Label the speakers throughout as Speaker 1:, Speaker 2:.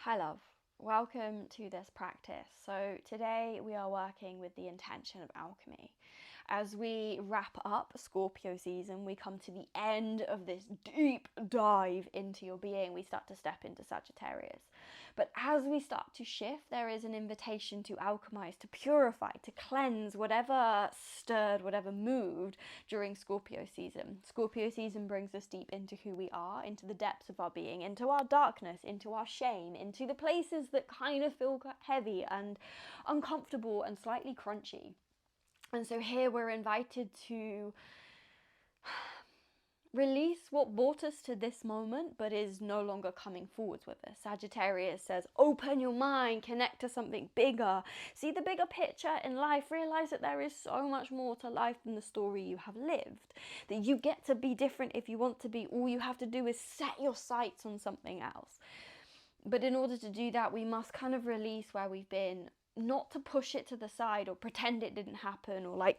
Speaker 1: Hi love, welcome to this practice. So today we are working with the intention of alchemy. As we wrap up Scorpio season, we come to the end of this deep dive into your being. We start to step into Sagittarius. But as we start to shift, there is an invitation to alchemize, to purify, to cleanse whatever stirred, whatever moved during Scorpio season. Scorpio season brings us deep into who we are, into the depths of our being, into our darkness, into our shame, into the places that kind of feel heavy and uncomfortable and slightly crunchy. And so here we're invited to release what brought us to this moment but is no longer coming forwards with us. Sagittarius says, open your mind, connect to something bigger, see the bigger picture in life, realize that there is so much more to life than the story you have lived, that you get to be different if you want to be. All you have to do is set your sights on something else. But in order to do that, we must kind of release where we've been, not to push it to the side or pretend it didn't happen or like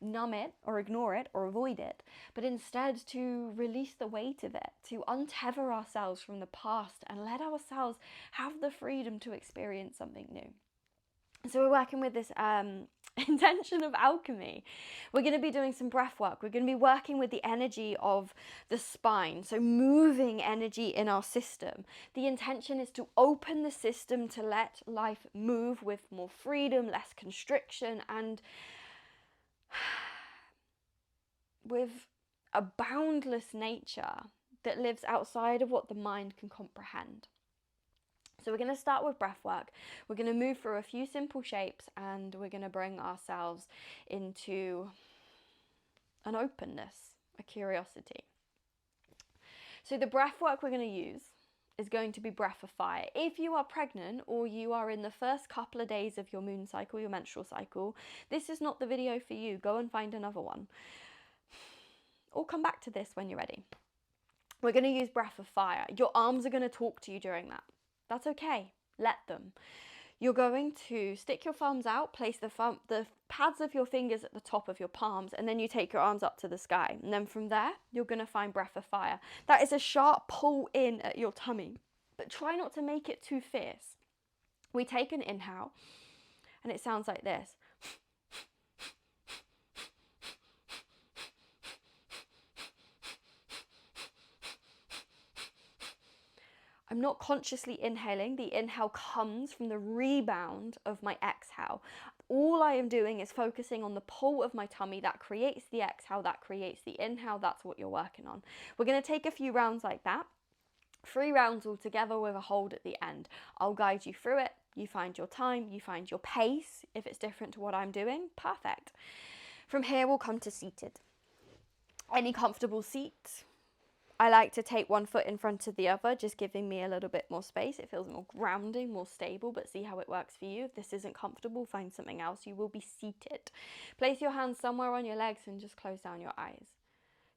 Speaker 1: numb it or ignore it or avoid it, but instead to release the weight of it, to untether ourselves from the past and let ourselves have the freedom to experience something new. So we're working with this intention of alchemy. We're going to be doing some breath work. We're going to be working with the energy of the spine, so moving energy in our system. The intention is to open the system to let life move with more freedom, less constriction, and with a boundless nature that lives outside of what the mind can comprehend. So we're going to start with breath work. We're going to move through a few simple shapes and we're going to bring ourselves into an openness, a curiosity. So the breath work we're going to use is going to be breath of fire. If you are pregnant or you are in the first couple of days of your moon cycle, your menstrual cycle, this is not the video for you. Go and find another one. Or come back to this when you're ready. We're going to use breath of fire. Your arms are going to talk to you during that. That's okay. Let them. You're going to stick your thumbs out, place the pads of your fingers at the top of your palms, and then you take your arms up to the sky. And then from there, you're going to find breath of fire. That is a sharp pull in at your tummy, but try not to make it too fierce. We take an inhale, and it sounds like this. I'm not consciously inhaling. The inhale comes from the rebound of my exhale. All I am doing is focusing on the pull of my tummy. That creates the exhale, that creates the inhale. That's what you're working on. We're going to take a few rounds like that. 3 rounds all together with a hold at the end. I'll guide you through it. You find your time, you find your pace. If it's different to what I'm doing, perfect. From here, we'll come to seated. Any comfortable seat. I like to take one foot in front of the other, just giving me a little bit more space. It feels more grounding, more stable, but see how it works for you. If this isn't comfortable, find something else. You will be seated. Place your hands somewhere on your legs and just close down your eyes.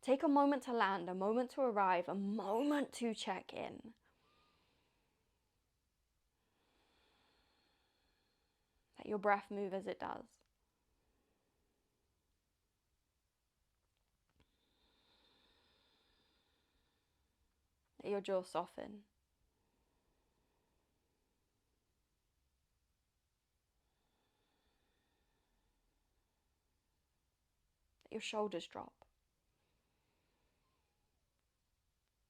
Speaker 1: Take a moment to land, a moment to arrive, a moment to check in. Let your breath move as it does. Let your jaw soften. Let your shoulders drop.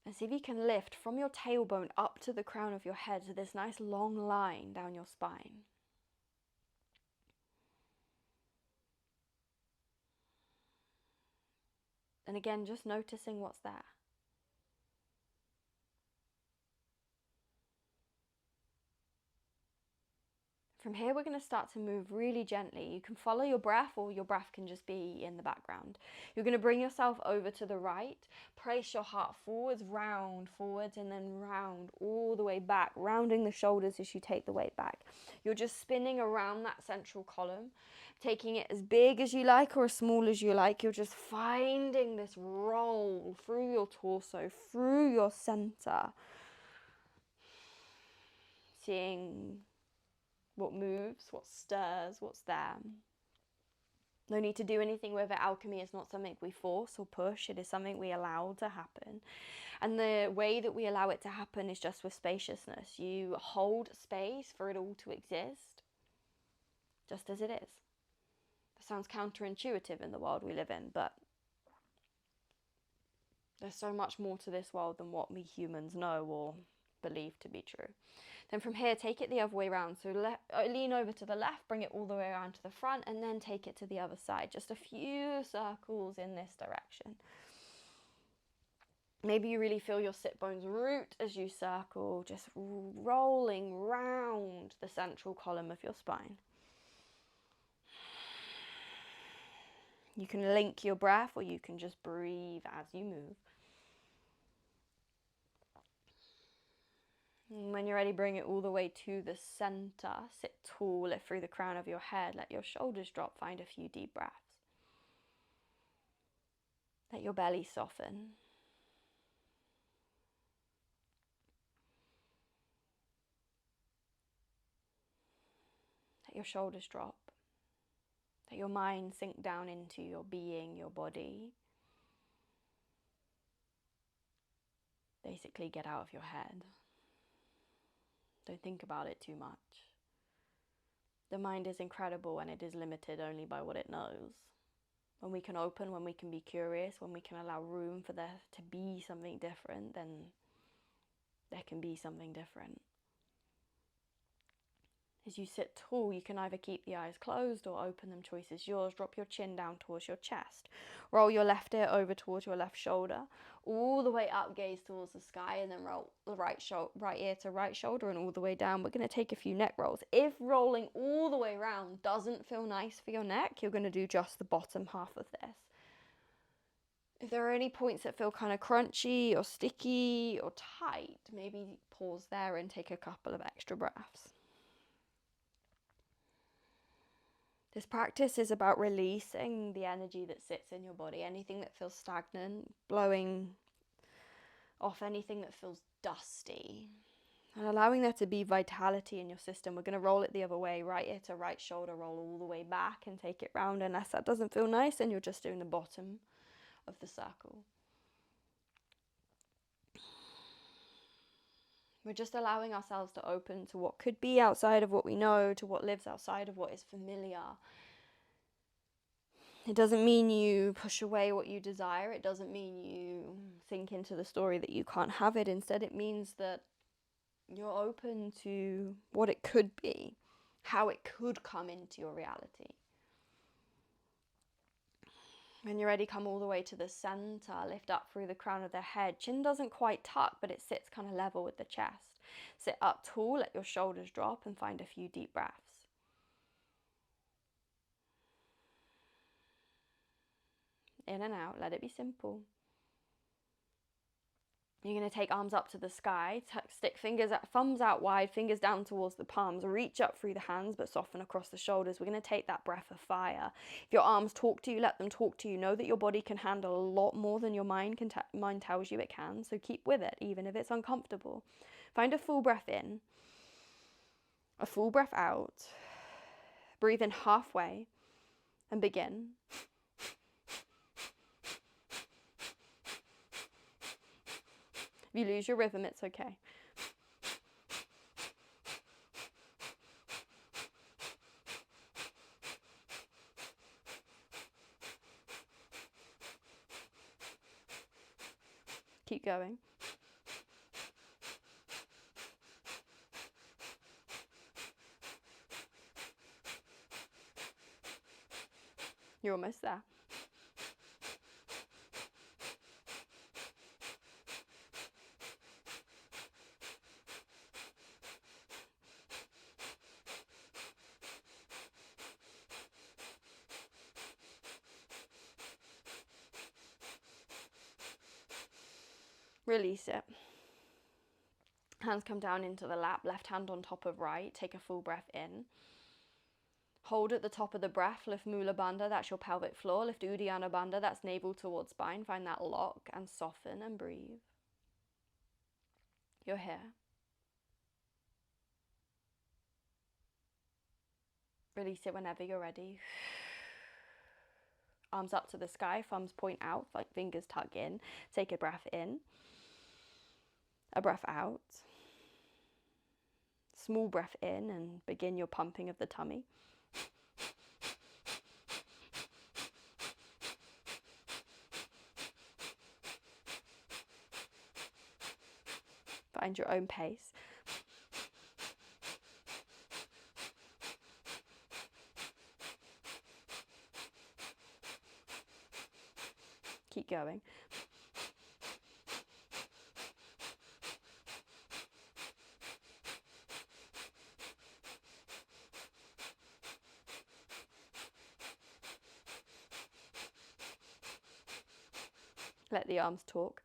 Speaker 1: And see if you can lift from your tailbone up to the crown of your head, so this nice long line down your spine. And again, just noticing what's there. From here, we're going to start to move really gently. You can follow your breath or your breath can just be in the background. You're going to bring yourself over to the right, place your heart forwards, round forwards, and then round all the way back, rounding the shoulders as you take the weight back. You're just spinning around that central column, taking it as big as you like or as small as you like. You're just finding this roll through your torso, through your center, seeing what moves, what stirs, what's there. No need to do anything with it. Alchemy is not something we force or push. It is something we allow to happen. And the way that we allow it to happen is just with spaciousness. You hold space for it all to exist, just as it is. That sounds counterintuitive in the world we live in, but there's so much more to this world than what we humans know or believe to be true. Then from here, take it the other way around. So lean over to the left, bring it all the way around to the front, and then take it to the other side. Just a few circles in this direction. Maybe you really feel your sit bones root as you circle, just rolling round the central column of your spine. You can link your breath, or you can just breathe as you move. And when you're ready, bring it all the way to the center. Sit tall, lift through the crown of your head. Let your shoulders drop. Find a few deep breaths. Let your belly soften. Let your shoulders drop. Let your mind sink down into your being, your body. Basically, get out of your head. Don't think about it too much. The mind is incredible and it is limited only by what it knows. When we can open, when we can be curious, when we can allow room for there to be something different, then there can be something different. As you sit tall, you can either keep the eyes closed or open them. Choice is yours. Drop your chin down towards your chest. Roll your left ear over towards your left shoulder. All the way up, gaze towards the sky, and then roll the right ear to right shoulder and all the way down. We're going to take a few neck rolls. If rolling all the way around doesn't feel nice for your neck, you're going to do just the bottom half of this. If there are any points that feel kind of crunchy or sticky or tight, maybe pause there and take a couple of extra breaths. This practice is about releasing the energy that sits in your body, anything that feels stagnant, blowing off anything that feels dusty, and allowing there to be vitality in your system. We're going to roll it the other way, right ear to right shoulder, roll all the way back and take it round. Unless that doesn't feel nice, then you're just doing the bottom of the circle. We're just allowing ourselves to open to what could be outside of what we know, to what lives outside of what is familiar. It doesn't mean you push away what you desire. It doesn't mean you sink into the story that you can't have it. Instead, it means that you're open to what it could be, how it could come into your reality. When you're ready, come all the way to the center. Lift up through the crown of the head. Chin doesn't quite tuck, but it sits kind of level with the chest. Sit up tall, let your shoulders drop, and find a few deep breaths. In and out, let it be simple. You're going to take arms up to the sky, stick thumbs out wide, fingers down towards the palms, reach up through the hands but soften across the shoulders. We're going to take that breath of fire. If your arms talk to you, let them talk to you. Know that your body can handle a lot more than your mind tells you it can, so keep with it, even if it's uncomfortable. Find a full breath in, a full breath out. Breathe in halfway and begin. If you lose your rhythm, it's okay. Keep going. You're almost there. Release it. Hands come down into the lap, left hand on top of right. Take a full breath in. Hold at the top of the breath, lift Mula Bandha, that's your pelvic floor. Lift Uddiyana Bandha, that's navel towards spine. Find that lock and soften and breathe. You're here. Release it whenever you're ready. Arms up to the sky, thumbs point out, like fingers tuck in. Take a breath in, a breath out. Small breath in and begin your pumping of the tummy. Find your own pace. Keep going. Let the arms talk.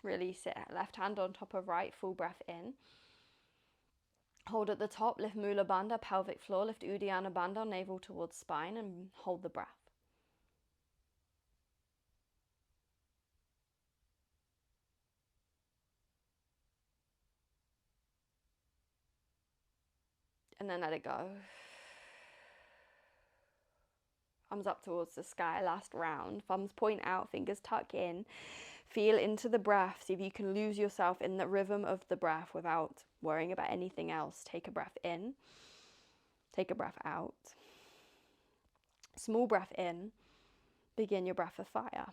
Speaker 1: Release it. Left hand on top of right, full breath in. Hold at the top, lift Mula Bandha, pelvic floor, lift Uddiyana Bandha, navel towards spine, and hold the breath. And then let it go. Arms up towards the sky, last round. Thumbs point out, fingers tuck in. Feel into the breath. See if you can lose yourself in the rhythm of the breath without worrying about anything else. Take a breath in. Take a breath out. Small breath in. Begin your breath of fire.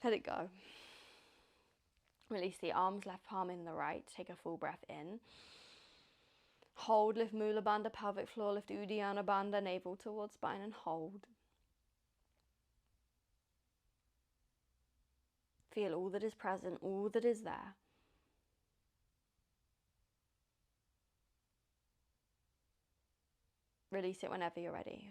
Speaker 1: Let it go. Release the arms, left palm in the right. Take a full breath in. Hold, lift Mula Bandha, pelvic floor, lift Uddiyana Bandha, navel towards spine, and hold. Feel all that is present, all that is there. Release it whenever you're ready.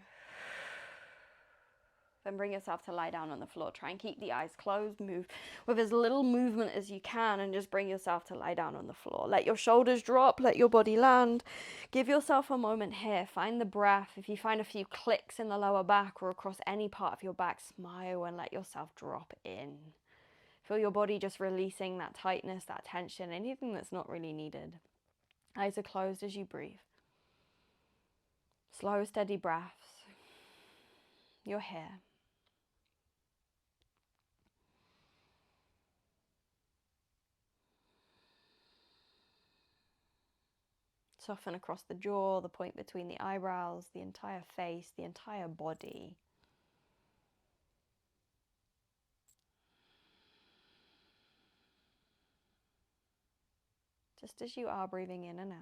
Speaker 1: Then bring yourself to lie down on the floor. Try and keep the eyes closed. Move with as little movement as you can and just bring yourself to lie down on the floor. Let your shoulders drop. Let your body land. Give yourself a moment here. Find the breath. If you find a few clicks in the lower back or across any part of your back, smile and let yourself drop in. Feel your body just releasing that tightness, that tension, anything that's not really needed. Eyes are closed as you breathe. Slow, steady breaths. You're here. Soften across the jaw, the point between the eyebrows, the entire face, the entire body. Just as you are breathing in and out.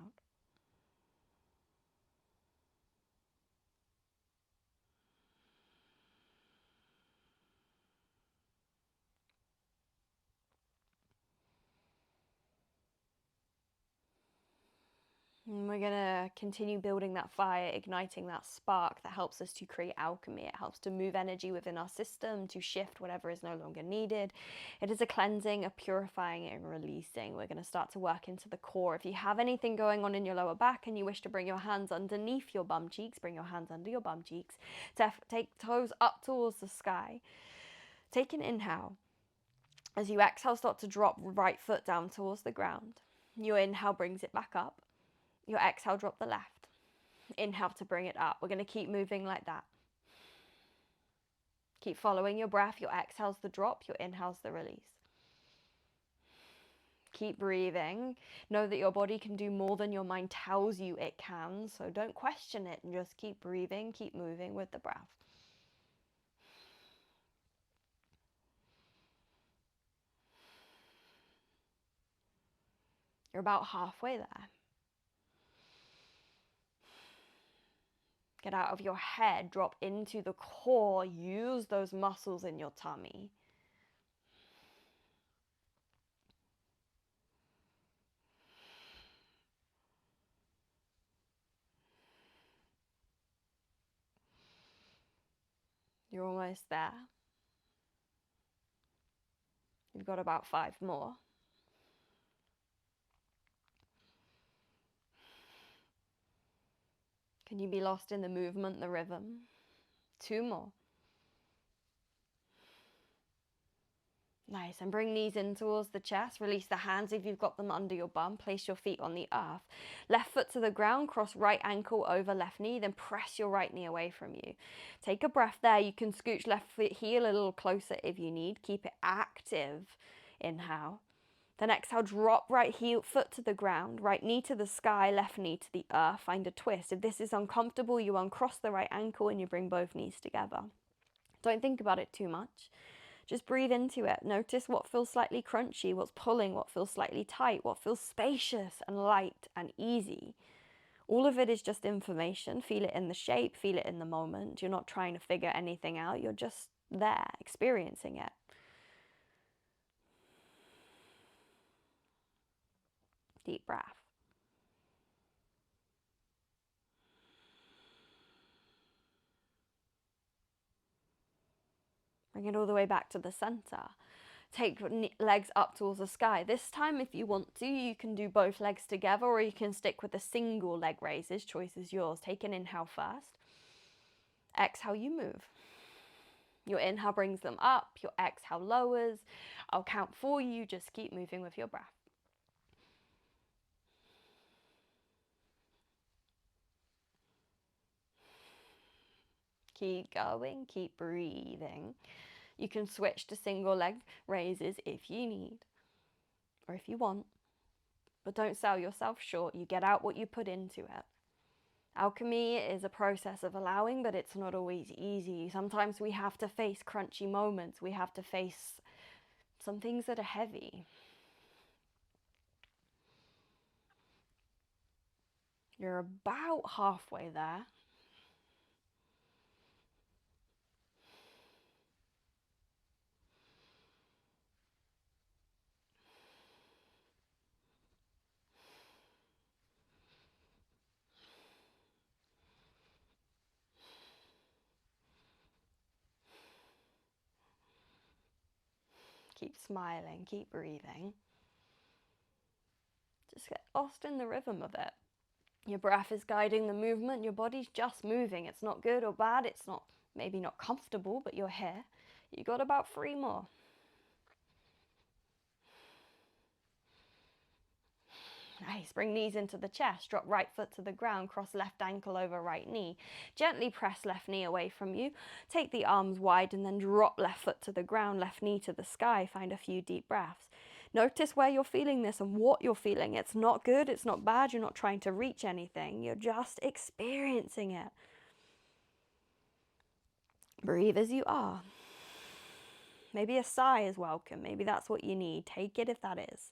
Speaker 1: And we're going to continue building that fire, igniting that spark that helps us to create alchemy. It helps to move energy within our system, to shift whatever is no longer needed. It is a cleansing, a purifying, and releasing. We're going to start to work into the core. If you have anything going on in your lower back and you wish to bring your hands underneath your bum cheeks, bring your hands under your bum cheeks. Take toes up towards the sky. Take an inhale. As you exhale, start to drop right foot down towards the ground. Your inhale brings it back up. Your exhale, drop the left. Inhale to bring it up. We're going to keep moving like that. Keep following your breath. Your exhale's the drop, your inhale's the release. Keep breathing. Know that your body can do more than your mind tells you it can, so don't question it and just keep breathing, keep moving with the breath. You're about halfway there. Get out of your head, drop into the core, use those muscles in your tummy. You're almost there. You've got about 5 more. Can you be lost in the movement, the rhythm? 2 more. Nice, and bring knees in towards the chest. Release the hands if you've got them under your bum. Place your feet on the earth. Left foot to the ground, cross right ankle over left knee, then press your right knee away from you. Take a breath there. You can scooch left foot heel a little closer if you need. Keep it active. Inhale. Then exhale, drop right heel, foot to the ground, right knee to the sky, left knee to the earth. Find a twist. If this is uncomfortable, you uncross the right ankle and you bring both knees together. Don't think about it too much. Just breathe into it. Notice what feels slightly crunchy, what's pulling, what feels slightly tight, what feels spacious and light and easy. All of it is just information. Feel it in the shape, feel it in the moment. You're not trying to figure anything out. You're just there, experiencing it. Deep breath. Bring it all the way back to the center. Take legs up towards the sky. This time, if you want to, you can do both legs together, or you can stick with the single leg raises. Choice is yours. Take an inhale first. Exhale, you move. Your inhale brings them up. Your exhale lowers. I'll count for you. Just keep moving with your breath. Keep going. Keep breathing. You can switch to single leg raises if you need or if you want, but don't sell yourself short. You get out what you put into it. Alchemy is a process of allowing, but it's not always easy. Sometimes we have to face crunchy moments. We have to face some things that are heavy. You're about halfway there. Keep smiling, keep breathing. Just get lost in the rhythm of it. Your breath is guiding the movement. Your body's just moving. It's not good or bad. It's not, maybe not comfortable, but you're here. You got about 3 more. Nice. Bring knees into the chest. Drop right foot to the ground. Cross left ankle over right knee. Gently press left knee away from you. Take the arms wide and then drop left foot to the ground, left knee to the sky. Find a few deep breaths. Notice where you're feeling this and what you're feeling. It's not good. It's not bad. You're not trying to reach anything. You're just experiencing it. Breathe as you are. Maybe a sigh is welcome. Maybe that's what you need. Take it if that is.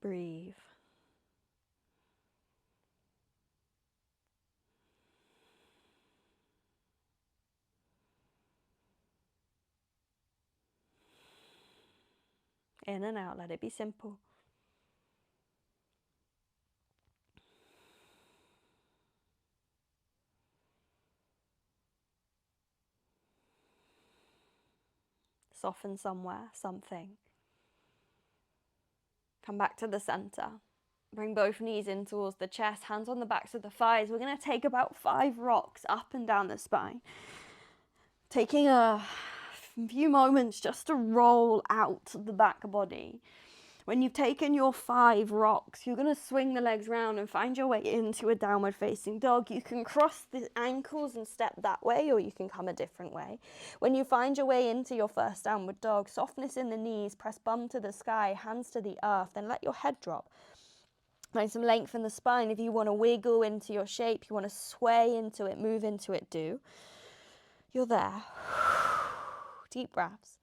Speaker 1: Breathe. In and out. Let it be simple. Soften somewhere, something. Come back to the center. Bring both knees in towards the chest, hands on the backs of the thighs. We're going to take about 5 rocks up and down the spine. Taking a few moments just to roll out the back body. When you've taken your 5 rocks, you're going to swing the legs round and find your way into a downward facing dog. You can cross the ankles and step that way, or you can come a different way. When you find your way into your first downward dog, softness in the knees, press bum to the sky, hands to the earth, then let your head drop. Find some length in the spine. If you want to wiggle into your shape, you want to sway into it, move into it, do. You're there. Deep breaths.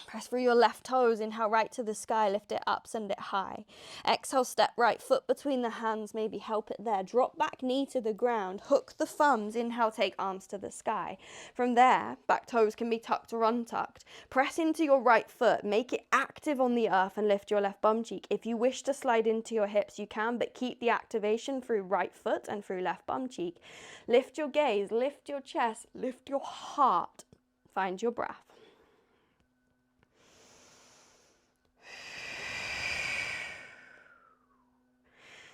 Speaker 1: Press through your left toes, inhale right to the sky, lift it up, send it high. Exhale, step right foot between the hands, maybe help it there. Drop back knee to the ground, hook the thumbs, inhale, take arms to the sky. From there, back toes can be tucked or untucked. Press into your right foot, make it active on the earth and lift your left bum cheek. If you wish to slide into your hips, you can, but keep the activation through right foot and through left bum cheek. Lift your gaze, lift your chest, lift your heart. Find your breath.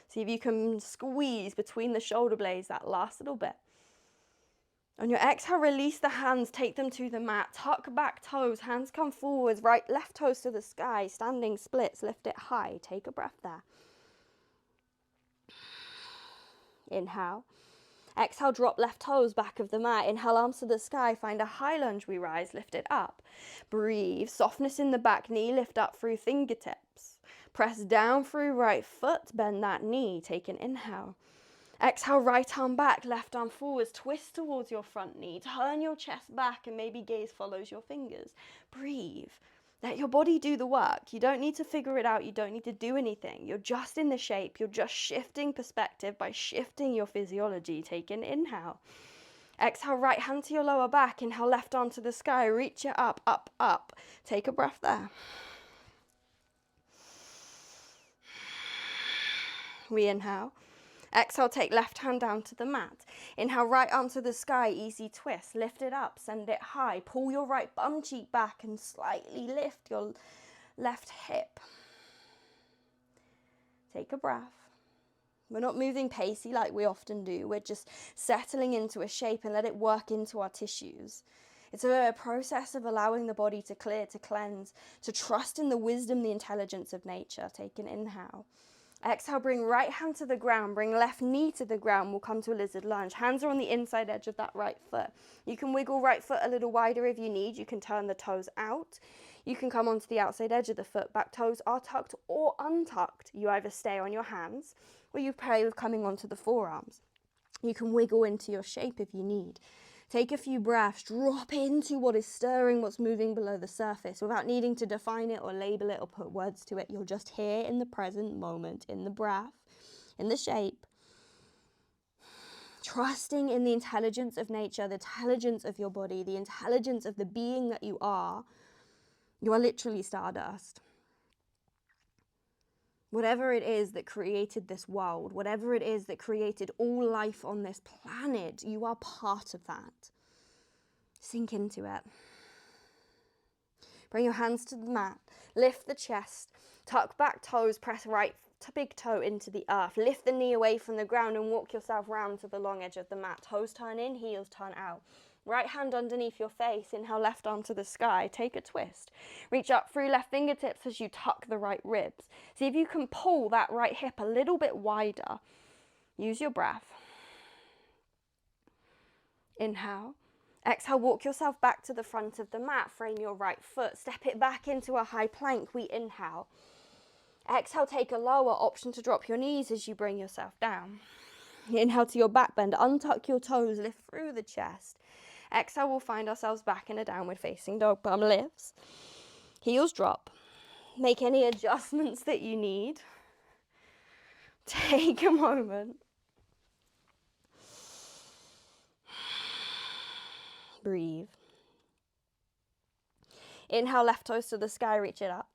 Speaker 1: See if you can squeeze between the shoulder blades that last little bit. On your exhale, release the hands, take them to the mat. Tuck back toes, hands come forwards, left toes to the sky, standing splits, lift it high. Take a breath there. Inhale. Exhale, drop left toes back of the mat. Inhale, arms to the sky, find a high lunge, we rise, lift it up. Breathe, softness in the back knee, lift up through fingertips. Press down through right foot, bend that knee, take an inhale. Exhale, right arm back, left arm forwards, twist towards your front knee, turn your chest back and maybe gaze follows your fingers. Breathe. Let your body do the work. You don't need to figure it out. You don't need to do anything. You're just in the shape. You're just shifting perspective by shifting your physiology. Take an inhale. Exhale, right hand to your lower back. Inhale, left arm to the sky. Reach it up, up, up. Take a breath there. Re-inhale. Exhale, take left hand down to the mat. Inhale, right arm to the sky, easy twist. Lift it up, send it high. Pull your right bum cheek back and slightly lift your left hip. Take a breath. We're not moving pacey like we often do. We're just settling into a shape and let it work into our tissues. It's a process of allowing the body to clear, to cleanse, to trust in the wisdom, the intelligence of nature. Take an inhale. Exhale, bring right hand to the ground, bring left knee to the ground. We'll come to a lizard lunge. Hands are on the inside edge of that right foot. You can wiggle right foot a little wider if you need. You can turn the toes out. You can come onto the outside edge of the foot. Back toes are tucked or untucked. You either stay on your hands or you play with coming onto the forearms. You can wiggle into your shape if you need. Take a few breaths, drop into what is stirring, what's moving below the surface without needing to define it or label it or put words to it. You're just here in the present moment, in the breath, in the shape, trusting in the intelligence of nature, the intelligence of your body, the intelligence of the being that you are. You are literally stardust. Whatever it is that created this world, whatever it is that created all life on this planet, you are part of that. Sink into it. Bring your hands to the mat. Lift the chest. Tuck back toes. Press right big toe into the earth. Lift the knee away from the ground and walk yourself round to the long edge of the mat. Toes turn in, heels turn out. Right hand underneath your face. Inhale, left arm to the sky. Take a twist. Reach up through left fingertips as you tuck the right ribs. See if you can pull that right hip a little bit wider. Use your breath. Inhale. Exhale, walk yourself back to the front of the mat. Frame your right foot. Step it back into a high plank. We inhale. Exhale, take a lower option to drop your knees as you bring yourself down. Inhale to your back bend. Untuck your toes. Lift through the chest. Exhale, we'll find ourselves back in a downward facing dog. Bum lifts. Heels drop. Make any adjustments that you need. Take a moment. Breathe. Inhale, left toes to the sky, reach it up.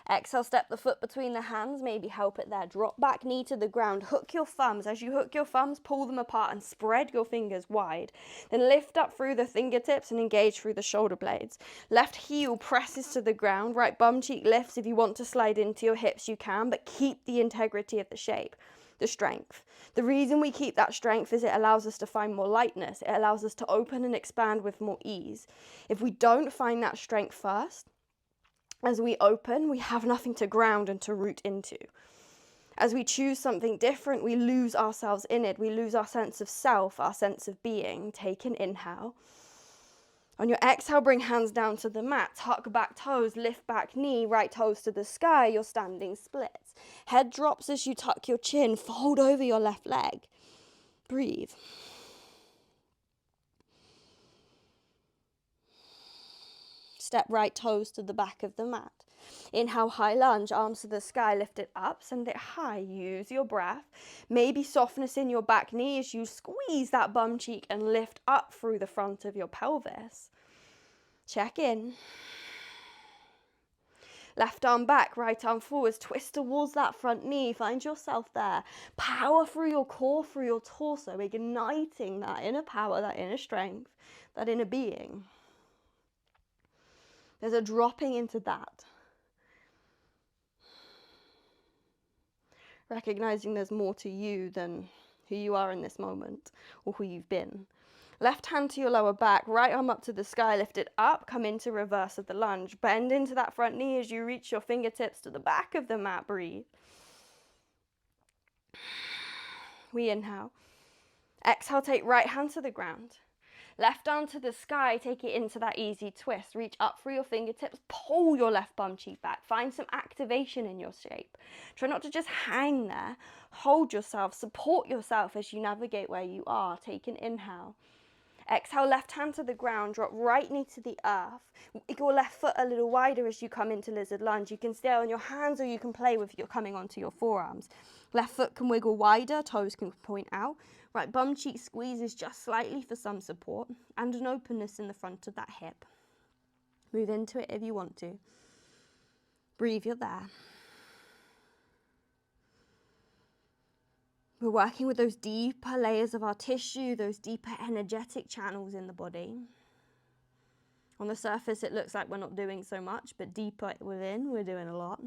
Speaker 1: Exhale, step the foot between the hands, maybe help it there. Drop back knee to the ground, hook your thumbs. As you hook your thumbs, pull them apart and spread your fingers wide. Then lift up through the fingertips and engage through the shoulder blades. Left heel presses to the ground, right bum cheek lifts. If you want to slide into your hips, you can, but keep the integrity of the shape, the strength. The reason we keep that strength is it allows us to find more lightness. It allows us to open and expand with more ease. If we don't find that strength first, As we open, we have nothing to ground and to root into. As we choose something different, we lose ourselves in it. We lose our sense of self, our sense of being. Take an inhale. On your exhale, bring hands down to the mat. Tuck back toes, lift back knee, right toes to the sky. Your standing splits. Head drops as you tuck your chin. Fold over your left leg. Breathe. Step right toes to the back of the mat. Inhale, high lunge, arms to the sky, lift it up, send it high. Use your breath. Maybe softness in your back knee as you squeeze that bum cheek and lift up through the front of your pelvis. Check in. Left arm back, right arm forwards, twist towards that front knee. Find yourself there. Power through your core, through your torso, igniting that inner power, that inner strength, that inner being. There's a dropping into that. Recognizing there's more to you than who you are in this moment or who you've been. Left hand to your lower back, right arm up to the sky, lift it up, come into reverse of the lunge. Bend into that front knee as you reach your fingertips to the back of the mat. Breathe. We inhale. Exhale, take right hand to the ground. Left arm to the sky, take it into that easy twist. Reach up through your fingertips, pull your left bum cheek back. Find some activation in your shape. Try not to just hang there. Hold yourself, support yourself as you navigate where you are. Take an inhale. Exhale, left hand to the ground, drop right knee to the earth. Make your left foot a little wider as you come into lizard lunge. You can stay on your hands or you can play with your coming onto your forearms. Left foot can wiggle wider, toes can point out. Right bum cheek squeezes just slightly for some support and an openness in the front of that hip. Move into it if you want to. Breathe, you're there. We're working with those deeper layers of our tissue, those deeper energetic channels in the body. On the surface, it looks like we're not doing so much, but deeper within, we're doing a lot.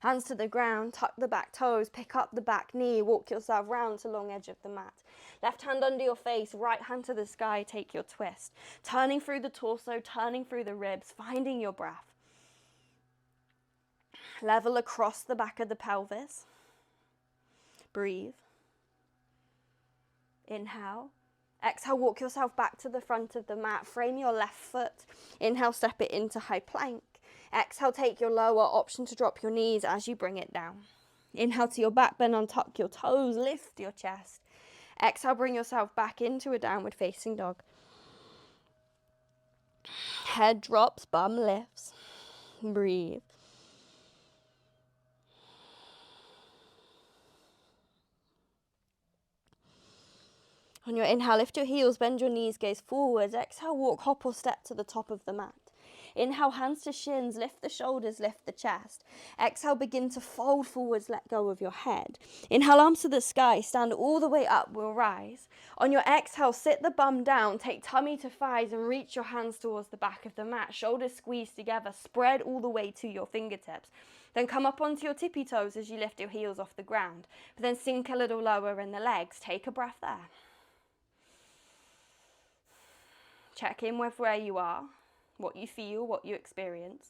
Speaker 1: Hands to the ground, tuck the back toes, pick up the back knee, walk yourself round to long edge of the mat. Left hand under your face, right hand to the sky, take your twist. Turning through the torso, turning through the ribs, finding your breath. Level across the back of the pelvis. Breathe. Inhale. Exhale, walk yourself back to the front of the mat. Frame your left foot. Inhale, step it into high plank. Exhale, take your lower, option to drop your knees as you bring it down. Inhale to your back bend, untuck your toes, lift your chest. Exhale, bring yourself back into a downward facing dog. Head drops, bum lifts. Breathe. On your inhale, lift your heels, bend your knees, gaze forwards. Exhale, walk, hop or step to the top of the mat. Inhale, hands to shins, lift the shoulders, lift the chest. Exhale, begin to fold forwards, let go of your head. Inhale, arms to the sky, stand all the way up, we'll rise. On your exhale, sit the bum down, take tummy to thighs and reach your hands towards the back of the mat. Shoulders squeeze together, spread all the way to your fingertips. Then come up onto your tippy toes as you lift your heels off the ground. But then sink a little lower in the legs. Take a breath there. Check in with where you are, what you feel, what you experience.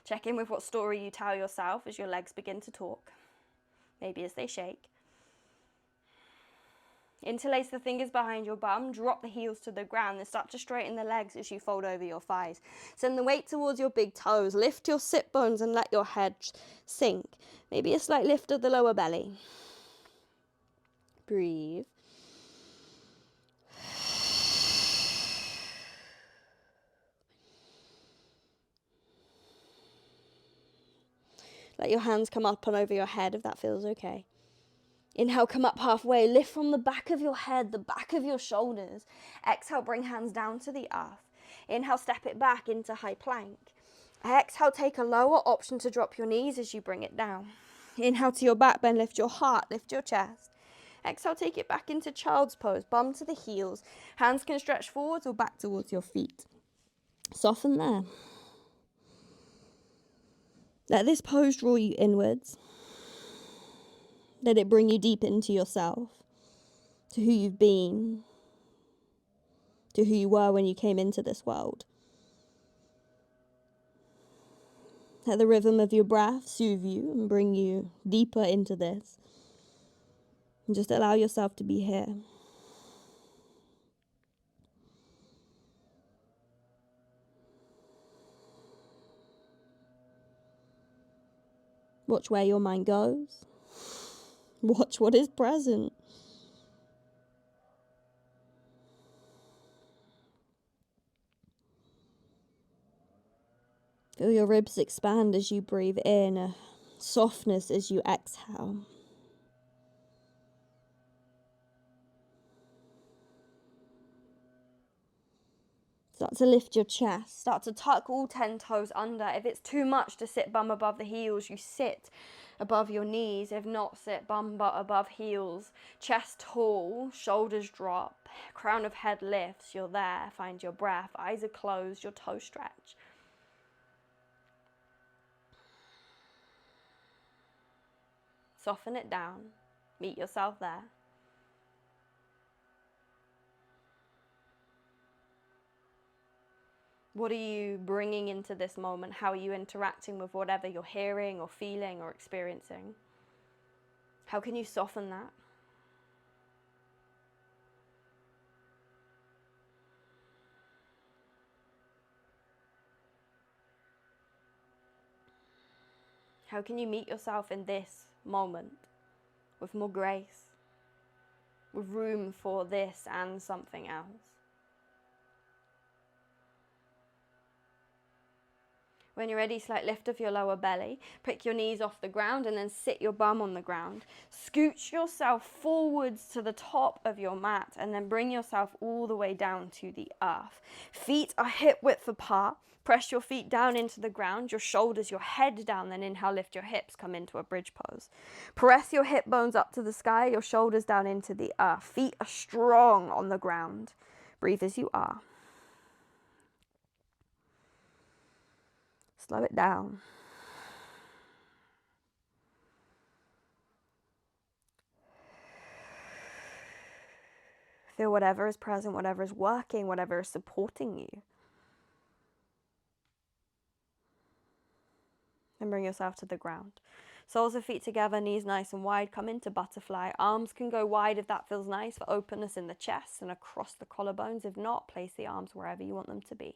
Speaker 1: Check in with what story you tell yourself as your legs begin to talk, maybe as they shake. Interlace the fingers behind your bum, drop the heels to the ground, then start to straighten the legs as you fold over your thighs. Send the weight towards your big toes, lift your sit bones and let your head sink. Maybe a slight lift of the lower belly. Breathe. Let your hands come up and over your head if that feels okay. Inhale, come up halfway. Lift from the back of your head, the back of your shoulders. Exhale, bring hands down to the earth. Inhale, step it back into high plank. Exhale, take a lower, option to drop your knees as you bring it down. Inhale to your back bend, lift your heart, lift your chest. Exhale, take it back into child's pose, bum to the heels. Hands can stretch forwards or back towards your feet. Soften there. Let this pose draw you inwards. Let it bring you deep into yourself, to who you've been,
Speaker 2: to who you were when you came into this world. Let the rhythm of your breath soothe you and bring you deeper into this. And just allow yourself to be here. Watch where your mind goes. Watch what is present. Feel your ribs expand as you breathe in, a softness as you exhale. Start to lift your chest. Start to tuck all 10 toes under. If it's too much to sit bum above the heels, you sit above your knees. If not, sit bum butt above heels. Chest tall, shoulders drop, crown of head lifts. You're there. Find your breath. Eyes are closed, your toes stretch. Soften it down. Meet yourself there. What are you bringing into this moment? How are you interacting with whatever you're hearing or feeling or experiencing? How can you soften that? How can you meet yourself in this moment with more grace, with room for this and something else? When you're ready, slight lift of your lower belly. Pick your knees off the ground and then sit your bum on the ground. Scooch yourself forwards to the top of your mat and then bring yourself all the way down to the earth. Feet are hip width apart. Press your feet down into the ground, your shoulders, your head down, then inhale, lift your hips, come into a bridge pose. Press your hip bones up to the sky, your shoulders down into the earth. Feet are strong on the ground. Breathe as you are. Slow it down. Feel whatever is present, whatever is working, whatever is supporting you. And bring yourself to the ground. Soles of feet together, knees nice and wide. Come into butterfly. Arms can go wide if that feels nice, for openness in the chest and across the collarbones. If not, place the arms wherever you want them to be.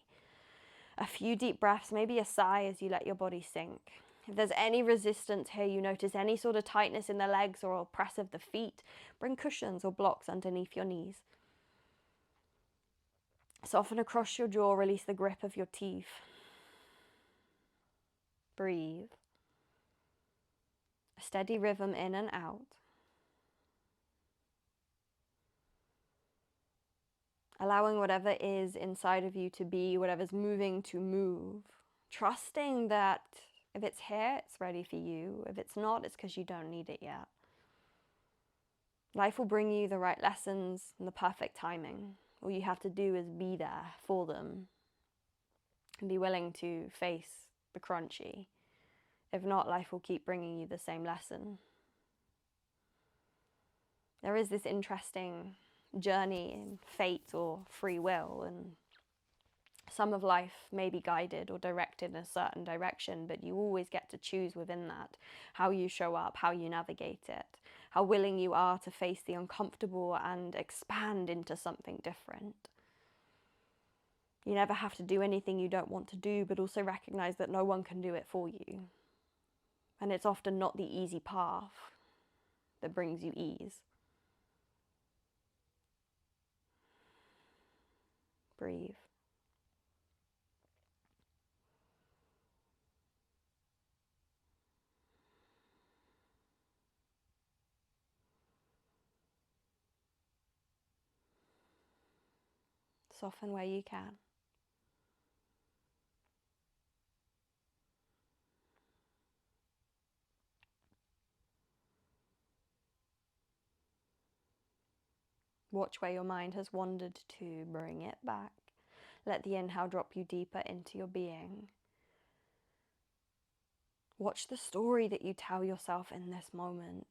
Speaker 2: A few deep breaths, maybe a sigh as you let your body sink. If there's any resistance here, you notice any sort of tightness in the legs or press of the feet, bring cushions or blocks underneath your knees. Soften across your jaw, release the grip of your teeth. Breathe. A steady rhythm in and out. Allowing whatever is inside of you to be, whatever's moving to move. Trusting that if it's here, it's ready for you. If it's not, it's because you don't need it yet. Life will bring you the right lessons and the perfect timing. All you have to do is be there for them and be willing to face the crunchy. If not, life will keep bringing you the same lesson. There is this interesting journey in fate or free will, and some of life may be guided or directed in a certain direction, but you always get to choose within that how you show up, how you navigate it, how willing you are to face the uncomfortable and expand into something different. You never have to do anything you don't want to do, but also recognize that no one can do it for you. And it's often not the easy path that brings you ease. Breathe. Soften where you can. Watch where your mind has wandered to, bring it back. Let the inhale drop you deeper into your being. Watch the story that you tell yourself in this moment.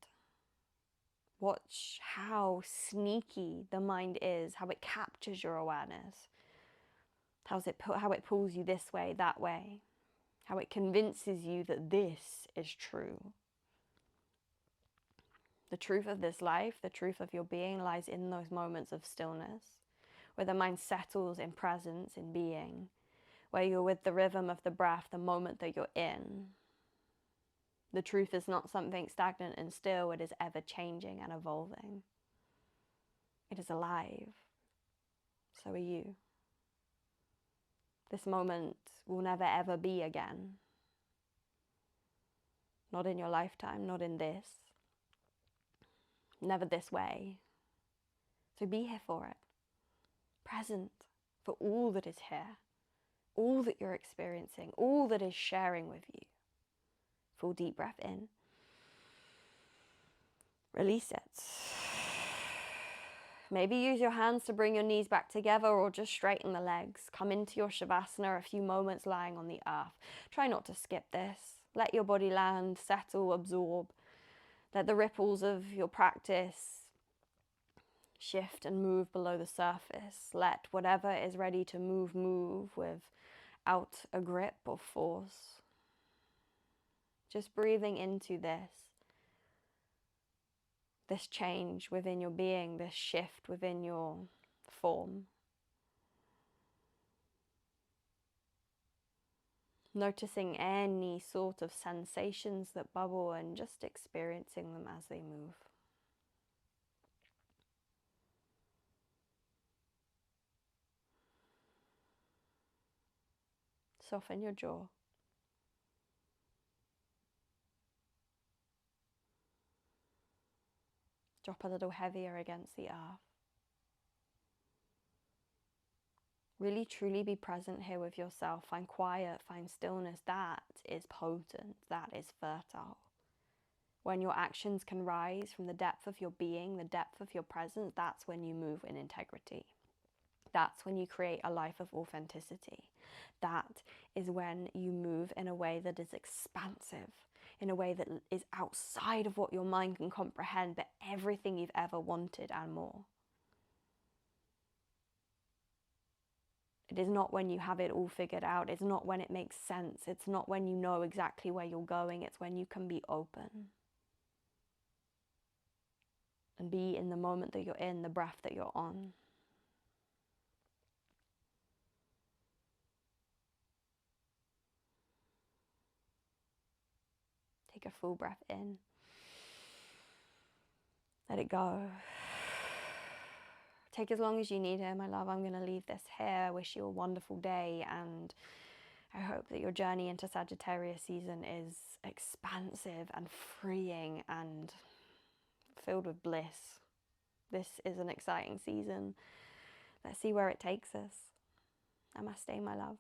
Speaker 2: Watch how sneaky the mind is, how it captures your awareness, how it pulls you this way, that way, how it convinces you that this is true. The truth of this life, the truth of your being lies in those moments of stillness, where the mind settles in presence, in being, where you're with the rhythm of the breath the moment that you're in. The truth is not something stagnant and still, it is ever changing and evolving. It is alive. So are you. This moment will never ever be again. Not in your lifetime, not in this. Never this way. So be here for it. Present for all that is here. All that you're experiencing. All that is sharing with you. Full deep breath in. Release it. Maybe use your hands to bring your knees back together or just straighten the legs. Come into your Shavasana, a few moments lying on the earth. Try not to skip this. Let your body land, settle, absorb. Let the ripples of your practice shift and move below the surface. Let whatever is ready to move without a grip or force. Just breathing into this change within your being, this shift within your form. Noticing any sort of sensations that bubble and just experiencing them as they move. Soften your jaw. Drop a little heavier against the earth. Really truly be present here with yourself. Find quiet, find stillness. That is potent, that is fertile. When your actions can rise from the depth of your being, the depth of your presence, that's when you move in integrity. That's when you create a life of authenticity. That is when you move in a way that is expansive, in a way that is outside of what your mind can comprehend, but everything you've ever wanted and more. It is not when you have it all figured out. It's not when it makes sense. It's not when you know exactly where you're going. It's when you can be open and be in the moment that you're in, the breath that you're on. Take a full breath in. Let it go. Take as long as you need here, my love. I'm going to leave this here. I wish you a wonderful day, and I hope that your journey into Sagittarius season is expansive and freeing and filled with bliss. This is an exciting season. Let's see where it takes us. Namaste, my love.